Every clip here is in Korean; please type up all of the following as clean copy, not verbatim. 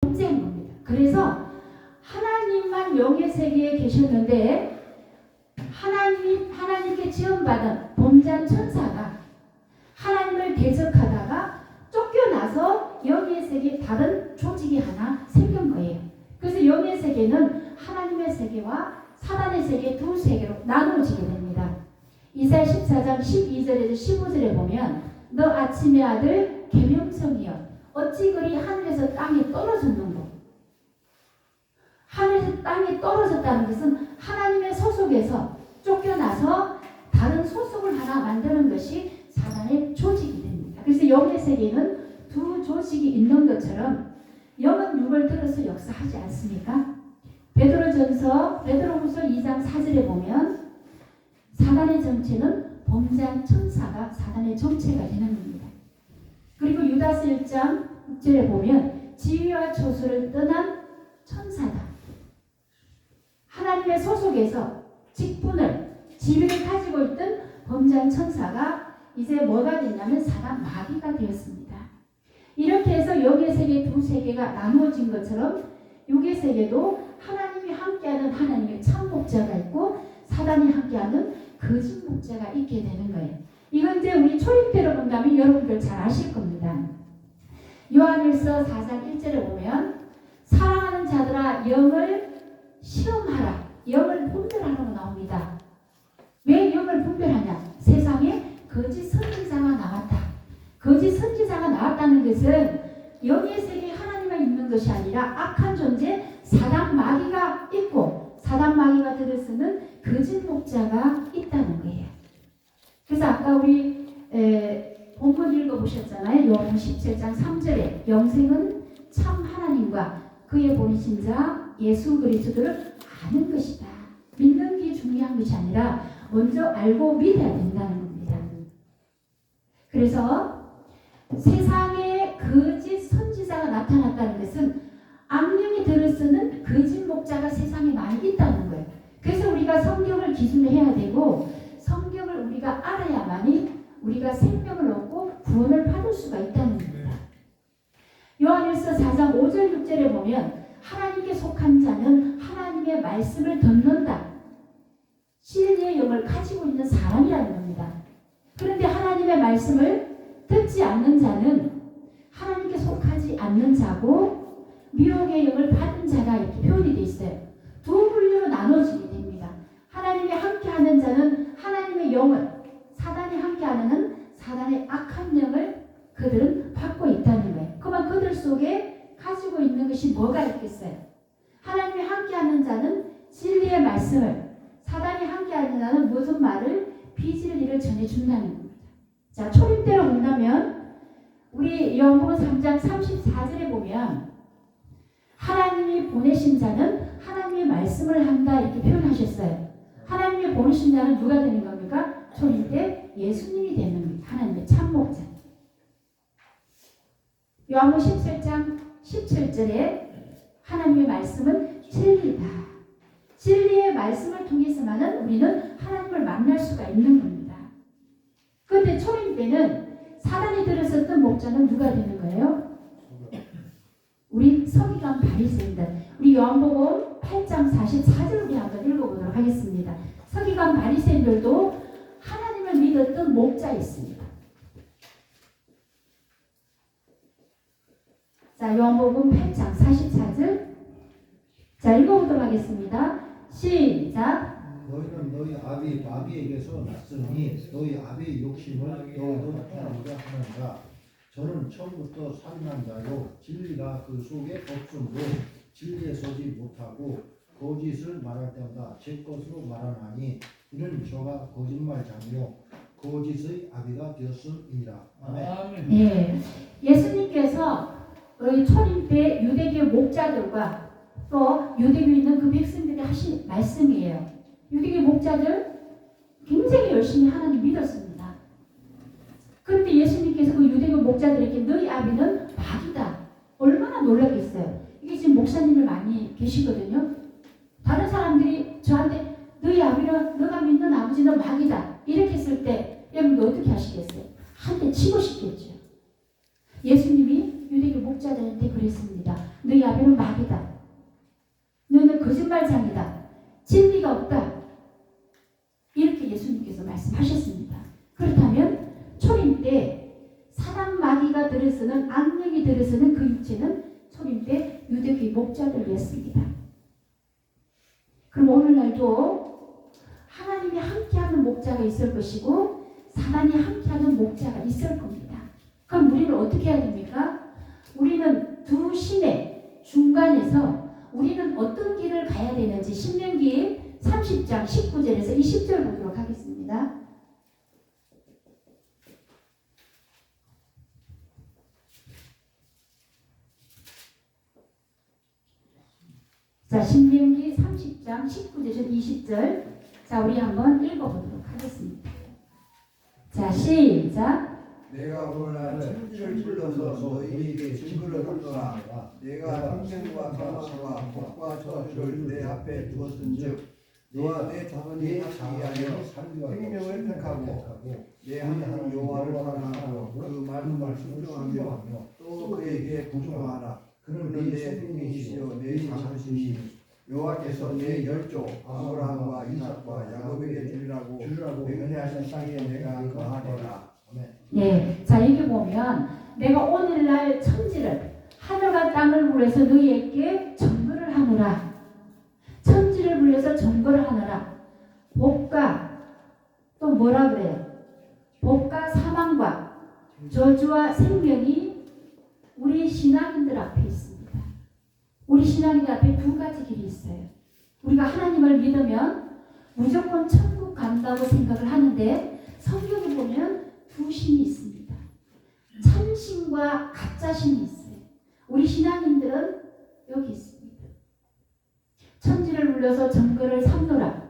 범죄한 겁니다. 그래서 하나님만 영의 세계에 계셨는데 하나님께 지원받은 범죄한 천사가 하나님을 대적하다가 쫓겨나서 영의 세계 다른 조직이 하나 생긴 거예요. 그래서 영의 세계는 하나님의 세계와 사단의 세계 두 세계로 나누어지게 됩니다. 이사야 14장 12절에서 15절에 보면 너 아침의 아들 계명성이여 어찌 그리 하늘에서 땅에 떨어졌는고. 하늘에서 땅에 떨어졌다는 것은 하나님의 소속에서 쫓겨나서 다른 소속을 하나 만드는 것이 사단의 조직이 됩니다. 그래서 영의 세계는 두 조직이 있는 것처럼 영은 육을 들어서 역사하지 않습니까? 베드로후서 2장 4절에 보면 사단의 정체는 범죄한 천사가 사단의 정체가 되는 겁니다. 그리고 유다서 1장 6절에 보면 지위와 초수를 떠난 천사다. 하나님의 소속에서 직분을 지위를 가지고 있던 범죄한 천사가 이제 뭐가 됐냐면 사단 마귀가 되었습니다. 이렇게 해서 영의 세계 두 세계가 나누어진 것처럼 육의 세계도 하나님이 함께하는 하나님의 참 목자가 있고 사단이 함께하는 거짓 목자가 있게 되는 거예요. 이건 이제 우리 초림대로 본다면 여러분들 잘 아실 겁니다. 요한일서 4장 1절에 보면 사랑하는 자들아 영을 시험하라. 영을 분별하라고 나옵니다. 왜 영을 분별하냐? 세상에 거짓 선지자가 나왔다. 거짓 선지자가 나왔다는 것은 영의 세계에 하나님만 있는 것이 아니라 악한 존재 사단 마귀가 있고 사단 마귀가 들어서는 거짓 목자가 있다는 거예요. 그래서 아까 우리 본문 읽어보셨잖아요. 요한 17장 3절에 영생은 참 하나님과 그의 보내신 자 예수 그리스도를 아는 것이다. 믿는 게 중요한 것이 아니라 먼저 알고 믿어야 된다는 겁니다. 그래서 세상에 거짓 선지자가 나타났다는 것은 악령이 들어서는 거짓 목자가 세상에 많이 있다는 거예요. 그래서 우리가 성경을 기준으로 해야 되고 성경을 우리가 알아야만이 우리가 생명을 얻고 구원을 받을 수가 있다는 겁니다. 요한일서 4장 5절 6절에 보면 하나님께 속한 자는 하나님의 말씀을 듣는다. 진리의 영을 가지고 있는 사람이라는 겁니다. 그런데 하나님의 말씀을 듣지 않는 자는 하나님께 속하지 않는 자고 미혹의 영을 받은 자가 이렇게 표현이 되어 있어요. 두 분류로 나눠지게 됩니다. 하나님이 함께하는 자는 하나님의 영을, 사단이 함께하는 한 사단의 악한 영을 그들은 받고 있다는 거예요. 그만 그들 속에 가지고 있는 것이 뭐가 있겠어요? 하나님이 함께하는 자는 진리의 말씀을, 사단이 함께하는 자는 무슨 말을 비진리를 전해준다는 겁니다. 자, 초림대로 본다면 우리 요한복음 3장 34절에 보면 하나님이 보내신 자는 하나님의 말씀을 한다 이렇게 표현하셨어요. 하나님이 보내신 자는 누가 되는 겁니까? 초림대 예수님이 되는 겁니다. 하나님의 참목자. 요한복음 17장 17절에 하나님의 말씀은 진리다. 진리의 말씀을 통해서만은 우리는 하나님을 만날 수가 있는 겁니다. 그런데 초림때는 사단이 들었었던 목자는 누가 되는 거예요? 우리 서기관 바리새인들. 우리 요한복음 8장 44절을 우리 한번 읽어보도록 하겠습니다. 서기관 바리새인들도 하나님을 믿었던 목자였습니다. 자, 요한복음 8장 44절. 자, 읽어보도록 하겠습니다. 시작. 너희는 너희 아비 마귀에게서 났으니 너희 아비의 욕심을 너희도 행하고자 하는가. 저는 처음부터 살인한 자요 진리가 그 속에 없음으로 진리에 서지 못하고 거짓을 말할 때마다 제 것으로 말하나니 이는 저가 거짓말장이요 거짓의 아비가 되었음이니라. 아멘. 네, 예수님께서 우리 초림 때 유대교 목자들과 또 유대교에 있는 그 백성들이 하신 말씀이에요. 유대교 목자들 굉장히 열심히 하나님 믿었습니다. 그런데 예수님께서 그 유대교 목자들에게 너희 아비는 마귀다. 얼마나 놀랐겠어요. 이게 지금 목사님들 많이 계시거든요. 다른 사람들이 저한테 너희 아비는 너가 믿는 아버지는 마귀다. 이렇게 했을 때 여러분 어떻게 하시겠어요? 한 대 치고 싶겠죠. 예수님이 유대교 목자들한테 그랬습니다. 너희 아비 아비는 마귀다. 너는 거짓말장이다. 진리가 없다. 이렇게 예수님께서 말씀하셨습니다. 그렇다면 초림 때 사단 마귀가 들어서는 악령이 들어서는 그 육체는 초림 때 유대교의 목자들이었습니다. 그럼 오늘날도 하나님이 함께하는 목자가 있을 것이고 사단이 함께하는 목자가 있을 겁니다. 그럼 우리는 어떻게 해야 됩니까? 우리는 두 신의 중간에서 우리는 어떤 길을 가야 되는지 신명기 30장 19절에서 20절 보도록 하겠습니다. 자, 신명기 30장 19절에서 20절. 자, 우리 한번 읽어보도록 하겠습니다. 자, 시작. 내가 오늘날 천지를 불러서 너희에게 증거를 하노라. 내가 생명과 사망과 복과 저주를 내 앞에 두었은즉 너와 내 자손이 살기 위하여 생명을 택하고 내 하나님 여호와를 사랑하고 그 말씀을 순종하며 또 그에게 복종하라. 그는 내 생명이시여 내 자손이시니 여호와께서 내 열조 아브라함과 이삭과 야곱에게 주리라고 맹세하신 땅에 내가 거하리라. 네, 자 여기 보면 내가 오늘날 천지를 하늘과 땅을 불러서 너희에게 정거를 하노라. 천지를 불러서 정거를 하노라. 복과 또 뭐라 그래요? 복과 사망과 저주와 생명이 우리 신앙인들 앞에 있습니다. 우리 신앙인들 앞에 두 가지 길이 있어요. 우리가 하나님을 믿으면 무조건 천국 간다고 생각을 하는데 성경에 보면 두 신이 있습니다. 참신과 가짜신이 있어요. 우리 신앙인들은 여기 있습니다. 천지를 불러서 정거를 삼노라.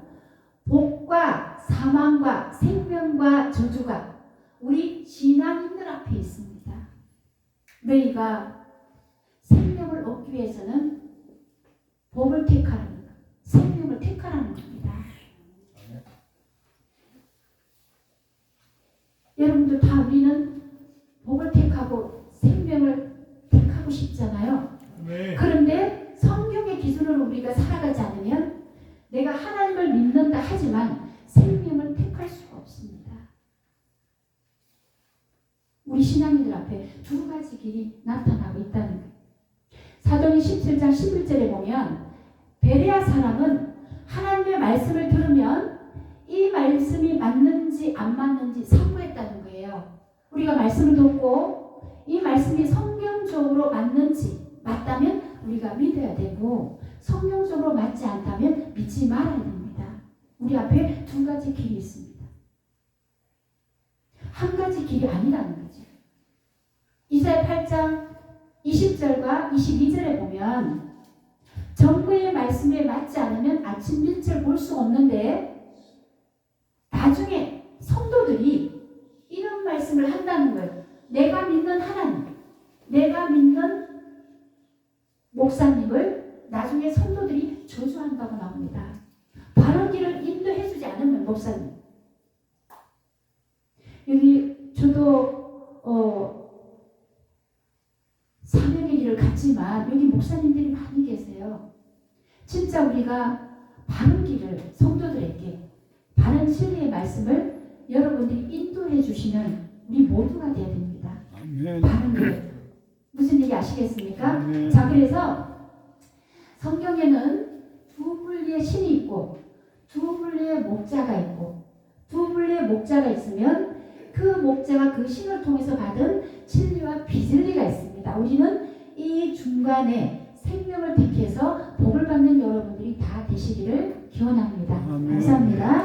복과 사망과 생명과 저주가 우리 신앙인들 앞에 있습니다. 너희가 생명을 얻기 위해서는 복을 택하는 것, 생명을 택하라는 겁니다. 여러분들 다 우리는 복을 택하고 생명을 택하고 싶잖아요. 네. 그런데 성경의 기준으로 우리가 살아가지 않으면 내가 하나님을 믿는다 하지만 생명을 택할 수가 없습니다. 우리 신앙인들 앞에 두 가지 길이 나타나고 있다는 거예요. 사도행 17장 11절에 보면 베레아 사람은 하나님의 말씀을 들으면 이 말씀이 맞는지 안 맞는지 사고했다는 거예요. 우리가 말씀을 듣고 이 말씀이 성경적으로 맞는지 맞다면 우리가 믿어야 되고 성경적으로 맞지 않다면 믿지 말아야 됩니다. 우리 앞에 두 가지 길이 있습니다. 한 가지 길이 아니라는 거죠. 이사야 8장 20절과 22절에 보면 정부의 말씀에 맞지 않으면 아침 일찍 볼 수 없는데 나중에 성도들이 이런 말씀을 한다는 거예요. 내가 믿는 하나님, 내가 믿는 목사님을 나중에 성도들이 저주한다고 나옵니다. 바른 길을 인도해주지 않으면 목사님. 여기 저도 사명의 길을 갔지만 여기 목사님들이 많이 계세요. 진짜 우리가 바른 길을 성도들에게 바른 진리의 말씀을 여러분들이 인도해 주시는 우리 모두가 되어야 됩니다. 바른 길. 무슨 얘기 아시겠습니까? 자, 그래서 성경에는 두 분리의 신이 있고 두 분리의 목자가 있고 두 분리의 목자가 있으면 그 목자가 그 신을 통해서 받은 진리와 비진리가 있습니다. 우리는 이 중간에 생명을 택해서 복을 받는 여러분들이 다 되시기를 기원합니다. 감사합니다.